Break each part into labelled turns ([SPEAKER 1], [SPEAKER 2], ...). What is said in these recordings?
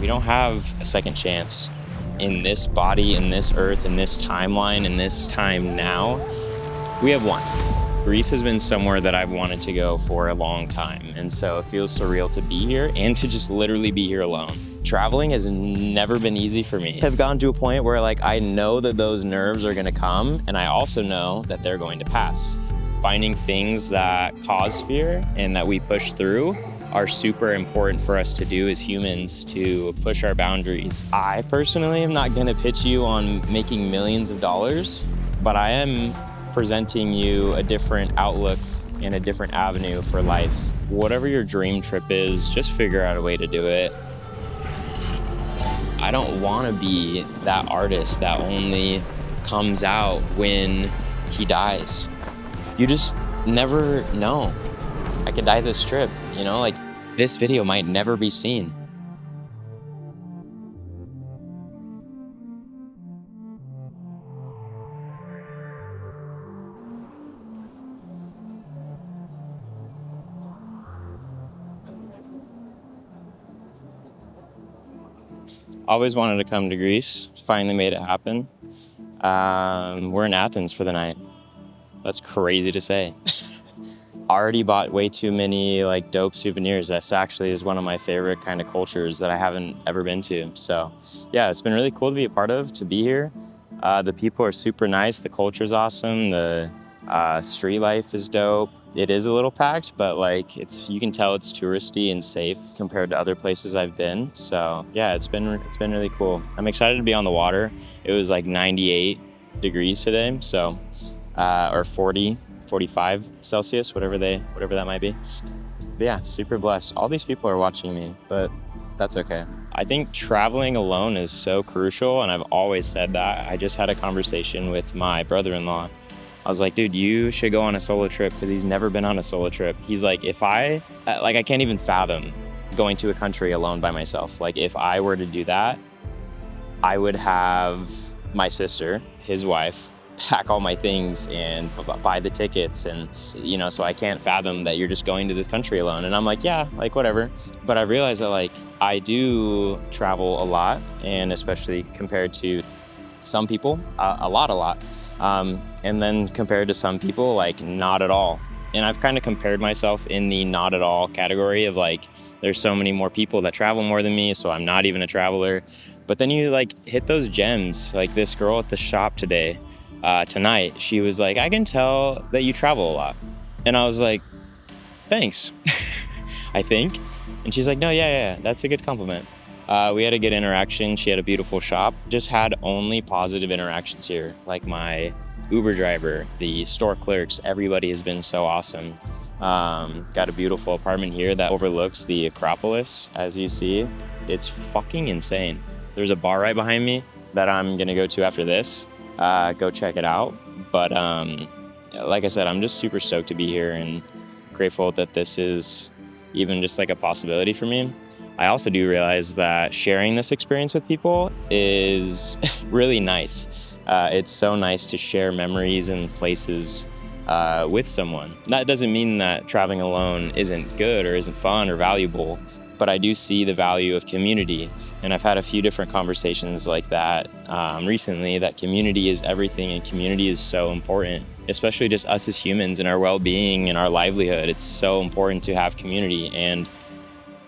[SPEAKER 1] We don't have a second chance in this body, in this earth, in this timeline, in this time now. We have one. Greece has been somewhere that I've wanted to go for a long time. And so it feels surreal to be here and to just literally be here alone. Traveling has never been easy for me. I've gotten to a point where like I know that those nerves are gonna come, and I also know that they're going to pass. Finding things that cause fear and that we push through are super important for us to do as humans, to push our boundaries. I personally am not gonna pitch you on making millions of dollars, but I am presenting you a different outlook and a different avenue for life. Whatever your dream trip is, just figure out a way to do it. I don't want to be that artist that only comes out when he dies. You just never know. I could die this trip, you know, like this video might never be seen. Always wanted to come to Greece, finally made it happen. We're in Athens for the night. That's crazy to say. Already bought way too many like dope souvenirs. This actually is one of my favorite kind of cultures that I haven't ever been to. So yeah, it's been really cool to be a part of, to be here. The people are super nice, the culture's awesome, the street life is dope. It is a little packed, but like you can tell it's touristy and safe compared to other places I've been. So yeah, it's been really cool. I'm excited to be on the water. It was like 98 degrees today, so or 40, 45 Celsius, whatever that might be. But yeah, super blessed. All these people are watching me, but that's okay. I think traveling alone is so crucial, and I've always said that. I just had a conversation with my brother-in-law. I was like, dude, you should go on a solo trip, because he's never been on a solo trip. He's like, I can't even fathom going to a country alone by myself. Like if I were to do that, I would have my sister, his wife, pack all my things and buy the tickets, and you know, so I can't fathom that you're just going to this country alone. And I'm like, yeah, like whatever. But I realized that like I do travel a lot, and especially compared to some people, a lot. And then compared to some people, like not at all. And I've kind of compared myself in the not at all category of like, there's so many more people that travel more than me, so I'm not even a traveler. But then you like hit those gems. Like this girl at the shop tonight, she was like, I can tell that you travel a lot. And I was like, thanks, I think. And she's like, no, yeah, that's a good compliment. We had a good interaction. She had a beautiful shop. Just had only positive interactions here. Like my Uber driver, the store clerks, everybody has been so awesome. Got a beautiful apartment here that overlooks the Acropolis, as you see. It's fucking insane. There's a bar right behind me that I'm gonna go to after this. Go check it out. But like I said, I'm just super stoked to be here and grateful that this is even just like a possibility for me. I also do realize that sharing this experience with people is really nice. It's so nice to share memories and places with someone. That doesn't mean that traveling alone isn't good or isn't fun or valuable, but I do see the value of community. And I've had a few different conversations like that recently, that community is everything and community is so important, especially just us as humans and our well-being and our livelihood. It's so important to have community. And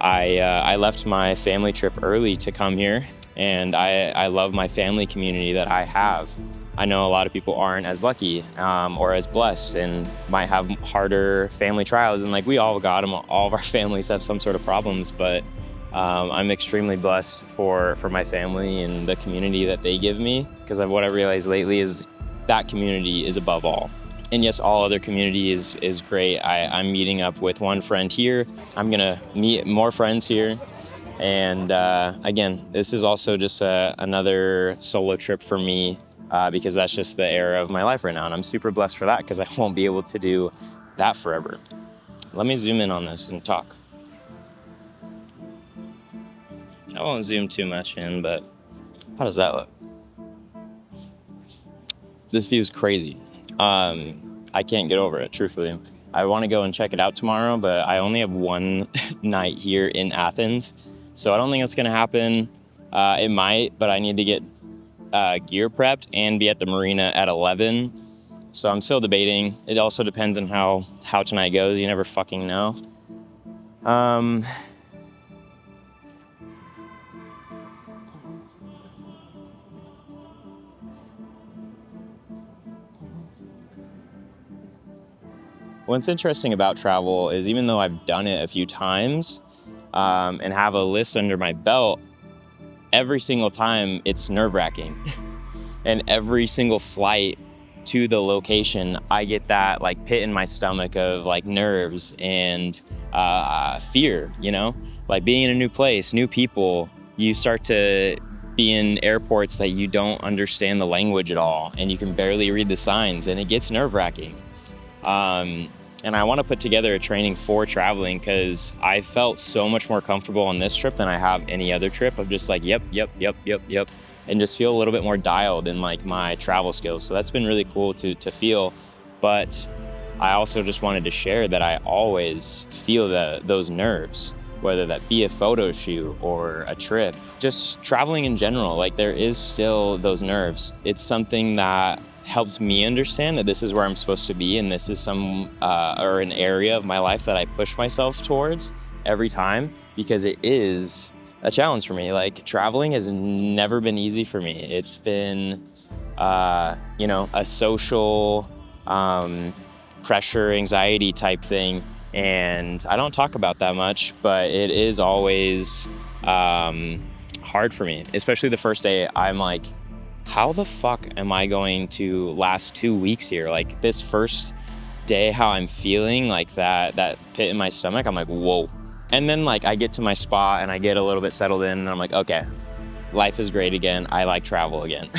[SPEAKER 1] I left my family trip early to come here, and I love my family community that I have. I know a lot of people aren't as lucky or as blessed and might have harder family trials, and like we all got them. All of our families have some sort of problems, but I'm extremely blessed for my family and the community that they give me, because what I realized lately is that community is above all. And yes, all other community is great. I'm meeting up with one friend here. I'm gonna meet more friends here. And again, this is also just another solo trip for me because that's just the era of my life right now. And I'm super blessed for that, because I won't be able to do that forever. Let me zoom in on this and talk. I won't zoom too much in, but how does that look? This view is crazy. I can't get over it, truthfully. I want to go and check it out tomorrow, but I only have one night here in Athens. So I don't think that's going to happen. It might, but I need to get gear prepped and be at the marina at 11. So I'm still debating. It also depends on how tonight goes. You never fucking know. What's interesting about travel is even though I've done it a few times and have a list under my belt, every single time it's nerve-wracking. And every single flight to the location, I get that like pit in my stomach of like nerves and fear, you know? Like being in a new place, new people, you start to be in airports that you don't understand the language at all and you can barely read the signs and it gets nerve-wracking. And I want to put together a training for traveling because I felt so much more comfortable on this trip than I have any other trip of just like, yep, and just feel a little bit more dialed in like my travel skills. So that's been really cool to feel. But I also just wanted to share that I always feel those nerves, whether that be a photo shoot or a trip, just traveling in general, like there is still those nerves. It's something that helps me understand that this is where I'm supposed to be and this is or an area of my life that I push myself towards every time because it is a challenge for me. Like traveling has never been easy for me. It's been, a social pressure, anxiety type thing. And I don't talk about that much, but it is always hard for me, especially the first day. I'm like, how the fuck am I going to last 2 weeks here? Like this first day, how I'm feeling, like that pit in my stomach, I'm like, whoa. And then like I get to my spot and I get a little bit settled in and I'm like, okay, life is great again. I like travel again.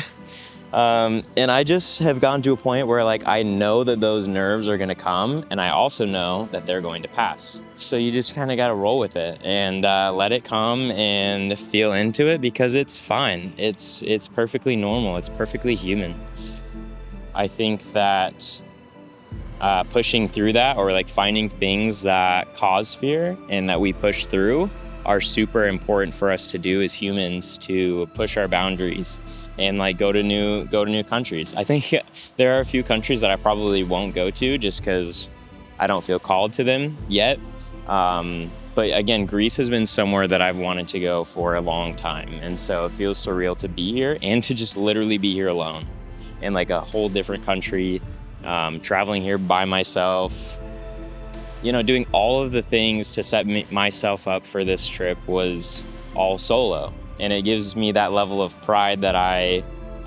[SPEAKER 1] And I just have gotten to a point where like I know that those nerves are gonna come and I also know that they're going to pass. So you just kind of gotta roll with it and let it come and feel into it because it's fine. It's perfectly normal. It's perfectly human. I think that pushing through that or like finding things that cause fear and that we push through are super important for us to do as humans to push our boundaries and like go to new countries. I think there are a few countries that I probably won't go to just because I don't feel called to them yet. But again, Greece has been somewhere that I've wanted to go for a long time. And so it feels surreal to be here and to just literally be here alone in like a whole different country, traveling here by myself, doing all of the things to set myself up for this trip was all solo. And it gives me that level of pride that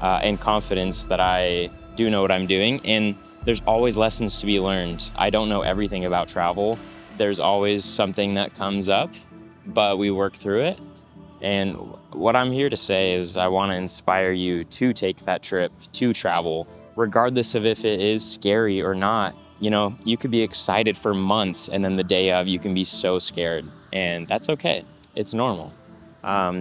[SPEAKER 1] and confidence that I do know what I'm doing. And there's always lessons to be learned. I don't know everything about travel. There's always something that comes up, but we work through it. And what I'm here to say is I want to inspire you to take that trip, to travel, regardless of if it is scary or not. You could be excited for months and then the day of you can be so scared, and that's okay. It's normal.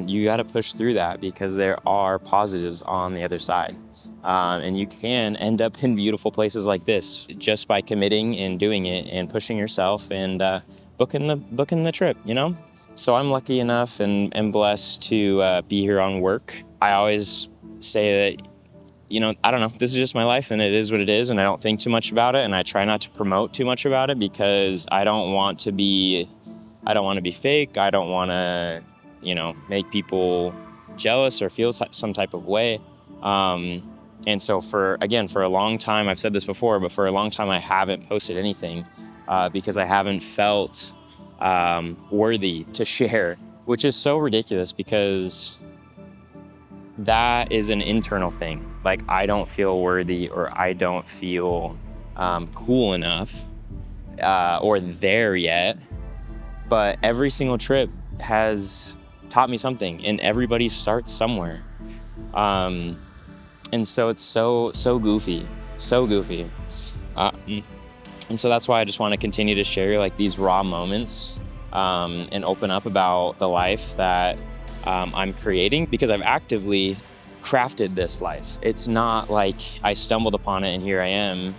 [SPEAKER 1] You got to push through that because there are positives on the other side. And you can end up in beautiful places like this just by committing and doing it and pushing yourself and booking the trip, So I'm lucky enough and blessed to be here on work. I always say that, I don't know, this is just my life and it is what it is and I don't think too much about it and I try not to promote too much about it because I don't want to be fake. I don't want to, make people jealous or feel some type of way. And so for a long time, I've said this before, but for a long time I haven't posted anything because I haven't felt worthy to share, which is so ridiculous because that is an internal thing. Like I don't feel worthy or I don't feel cool enough or there yet. But every single trip has taught me something and everybody starts somewhere. And so it's so goofy. And so that's why I just want to continue to share like these raw moments and open up about the life that I'm creating because I've actively crafted this life. It's not like I stumbled upon it and here I am,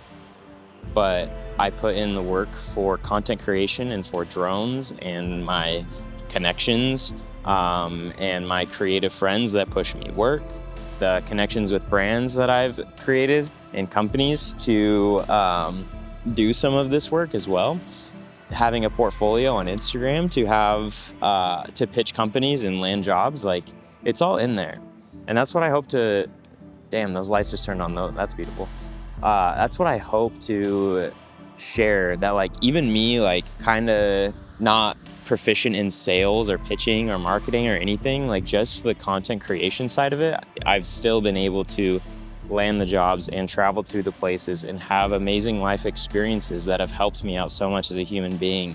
[SPEAKER 1] but I put in the work for content creation and for drones and my connections and my creative friends that push me work, the connections with brands that I've created and companies to do some of this work as well. Having a portfolio on Instagram to have to pitch companies and land jobs, like it's all in there. And that's what I hope to, damn, those lights just turned on though, that's beautiful. That's what I hope to share, that like even me, like kind of not proficient in sales or pitching or marketing or anything, like just the content creation side of it, I've still been able to land the jobs and travel to the places and have amazing life experiences that have helped me out so much as a human being.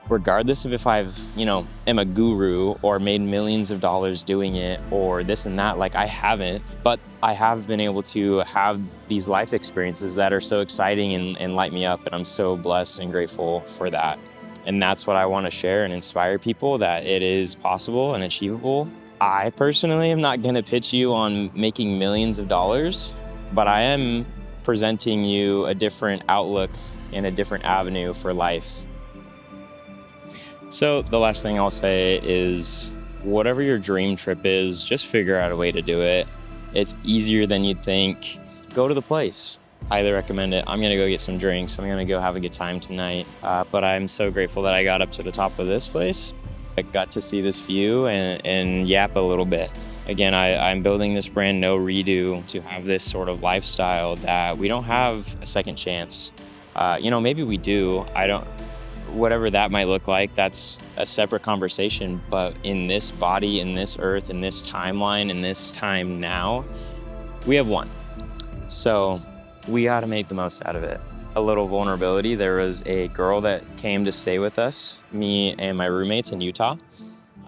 [SPEAKER 1] Regardless of if I've, am a guru or made millions of dollars doing it or this and that, like I haven't, but I have been able to have these life experiences that are so exciting and light me up. And I'm so blessed and grateful for that. And that's what I want to share and inspire people, that it is possible and achievable. I personally am not going to pitch you on making millions of dollars, but I am presenting you a different outlook and a different avenue for life. So the last thing I'll say is, whatever your dream trip is, just figure out a way to do it. It's easier than you'd think. Go to the place. Highly recommend it. I'm gonna go get some drinks. I'm gonna go have a good time tonight. But I'm so grateful that I got up to the top of this place. I got to see this view and yap a little bit. Again, I'm building this brand, No Redo, to have this sort of lifestyle that we don't have a second chance. Maybe we do. Whatever that might look like, that's a separate conversation. But in this body, in this earth, in this timeline, in this time now, we have one. So we got to make the most out of it. A little vulnerability. There was a girl that came to stay with us, me and my roommates in Utah.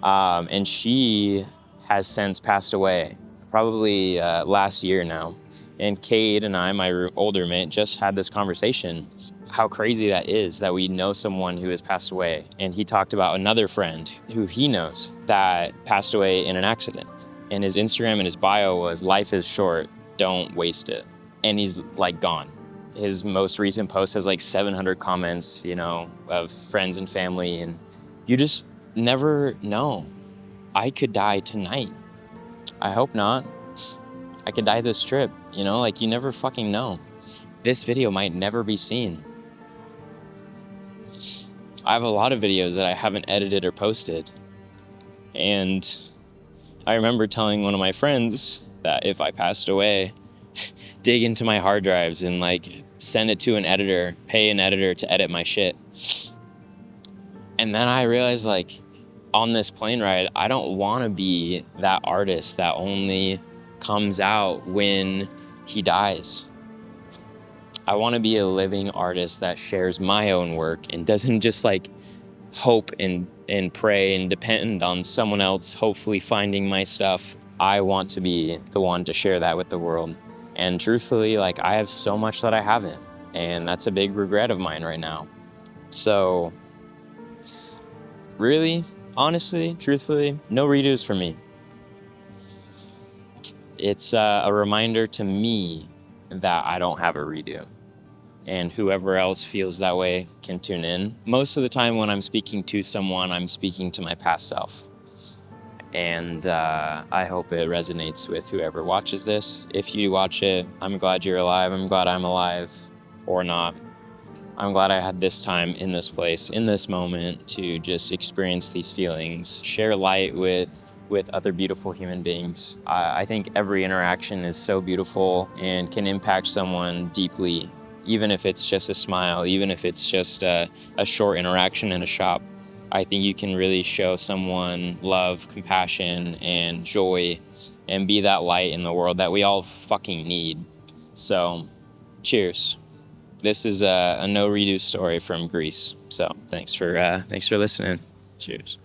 [SPEAKER 1] And she has since passed away, probably last year now. And Cade and I, my older mate, just had this conversation. How crazy that is, that we know someone who has passed away. And he talked about another friend who he knows that passed away in an accident. And his Instagram and his bio was, "Life is short, don't waste it." And he's like gone. His most recent post has like 700 comments, of friends and family. And you just never know. I could die tonight. I hope not. I could die this trip, like you never fucking know. This video might never be seen. I have a lot of videos that I haven't edited or posted. And I remember telling one of my friends that if I passed away, dig into my hard drives and send it to an editor, pay an editor to edit my shit. And then I realized on this plane ride, I don't want to be that artist that only comes out when he dies. I want to be a living artist that shares my own work and doesn't just hope and pray and depend on someone else hopefully finding my stuff. I want to be the one to share that with the world. And truthfully, I have so much that I haven't, and that's a big regret of mine right now. So really, honestly, truthfully, no redos for me. It's a reminder to me that I don't have a redo. And whoever else feels that way can tune in. Most of the time when I'm speaking to someone, I'm speaking to my past self. And I hope it resonates with whoever watches this. If you watch it, I'm glad you're alive. I'm glad I'm alive, or not. I'm glad I had this time in this place, in this moment, to just experience these feelings, share light with other beautiful human beings. I think every interaction is so beautiful and can impact someone deeply, even if it's just a smile, even if it's just a short interaction in a shop. I think you can really show someone love, compassion, and joy, and be that light in the world that we all fucking need. So, cheers. This is a no redo story from Greece. So thanks for listening. Cheers.